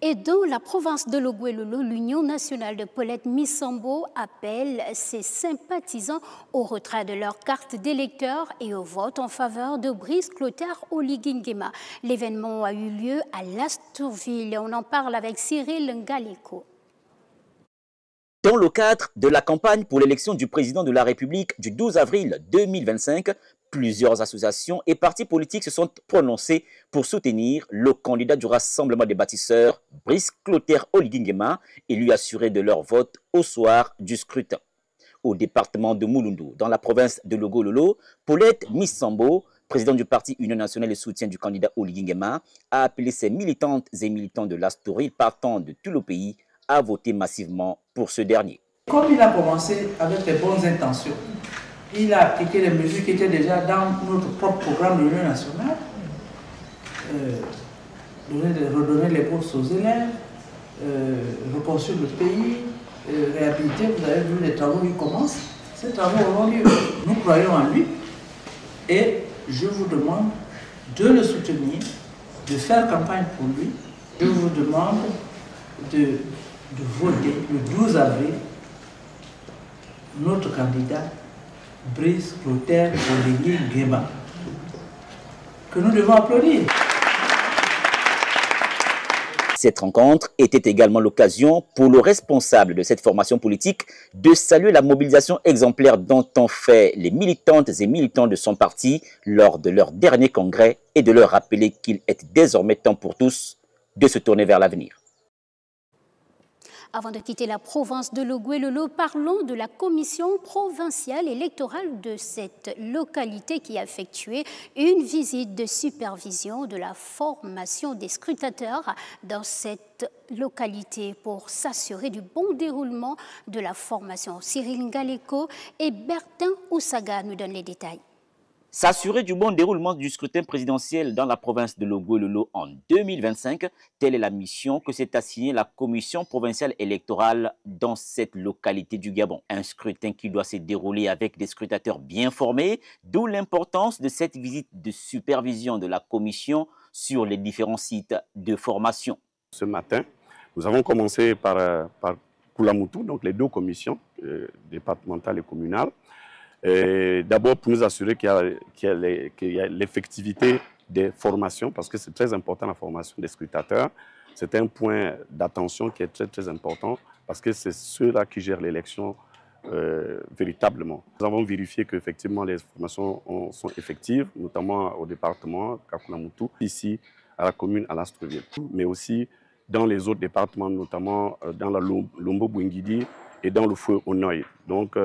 Et dans la province de Logoué-Lolo, l'Union nationale de Paulette Missambo appelle ses sympathisants au retrait de leur carte d'électeur et au vote en faveur de Brice Clotaire Oligui-Nguema. L'événement a eu lieu à Lastourville. On en parle avec Cyril Ngaleko. Dans le cadre de la campagne pour l'élection du président de la République du 12 avril 2025, plusieurs associations et partis politiques se sont prononcés pour soutenir le candidat du Rassemblement des bâtisseurs, Brice Clotaire Oligui-Nguema, et lui assurer de leur vote au soir du scrutin. Au département de Mouloundou, dans la province de Logoué-Lolo, Paulette Missambo, président du parti Union nationale et soutien du candidat Oligui-Nguema, a appelé ses militantes et militants de l'Astourville partant de tout le pays à voter massivement pour ce dernier. Comme il a commencé avec les bonnes intentions, il a appliqué les mesures qui étaient déjà dans notre propre programme de l'Union nationale, redonner les bourses aux élèves, reconstruire le pays, réhabiliter. Vous avez vu les travaux qui commencent. Ces travaux auront lieu. Nous croyons en lui et je vous demande de le soutenir, de faire campagne pour lui. Je vous demande de voter le 12 avril notre candidat Brice Clotaire Oligui-Nguema, que nous devons applaudir. Cette rencontre était également l'occasion pour le responsable de cette formation politique de saluer la mobilisation exemplaire dont ont fait les militantes et militants de son parti lors de leur dernier congrès et de leur rappeler qu'il est désormais temps pour tous de se tourner vers l'avenir. Avant de quitter la province de Logoué-Lolo, parlons de la commission provinciale électorale de cette localité qui a effectué une visite de supervision de la formation des scrutateurs dans cette localité pour s'assurer du bon déroulement de la formation. Cyril Ngaleko et Bertin Oussaga nous donnent les détails. S'assurer du bon déroulement du scrutin présidentiel dans la province de Logoué-Lolo en 2025, telle est la mission que s'est assignée la commission provinciale électorale dans cette localité du Gabon. Un scrutin qui doit se dérouler avec des scrutateurs bien formés, d'où l'importance de cette visite de supervision de la commission sur les différents sites de formation. Ce matin, nous avons commencé par Koulamoutou, donc les deux commissions départementales et communales. D'abord pour nous assurer qu'il y a l'effectivité des formations, parce que c'est très important la formation des scrutateurs. C'est un point d'attention qui est très très important, parce que c'est ceux-là qui gèrent l'élection véritablement. Nous avons vérifié qu'effectivement les formations sont effectives, notamment au département Kakoulamoutou, ici à la commune à Lastourville, mais aussi dans les autres départements, notamment dans la Lombo-Bouingidi et dans le Foué-Onoï. Donc,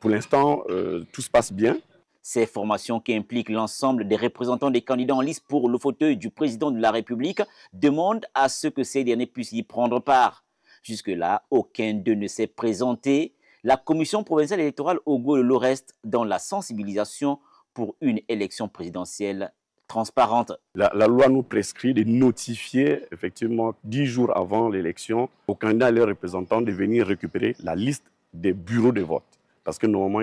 pour l'instant, tout se passe bien. Ces formations qui impliquent l'ensemble des représentants des candidats en liste pour le fauteuil du président de la République demandent à ce que ces derniers puissent y prendre part. Jusque-là, aucun d'eux ne s'est présenté. La commission provinciale électorale au Logoué-Lolo reste dans la sensibilisation pour une élection présidentielle transparente. La loi nous prescrit de notifier effectivement 10 jours avant l'élection aux candidats et leurs représentants de venir récupérer la liste des bureaux de vote. Parce que normalement,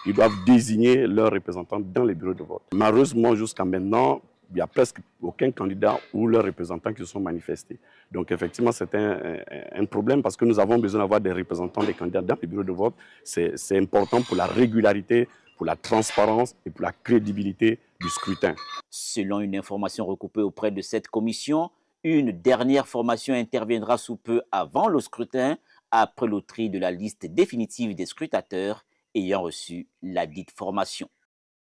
ils doivent désigner leurs représentants dans les bureaux de vote. Malheureusement, jusqu'à maintenant, il n'y a presque aucun candidat ou leurs représentants qui se sont manifestés. Donc effectivement, c'est un problème parce que nous avons besoin d'avoir des représentants des candidats dans les bureaux de vote. C'est important pour la régularité, pour la transparence et pour la crédibilité du scrutin. Selon une information recoupée auprès de cette commission, une dernière formation interviendra sous peu avant le scrutin, après le tri de la liste définitive des scrutateurs ayant reçu la dite formation.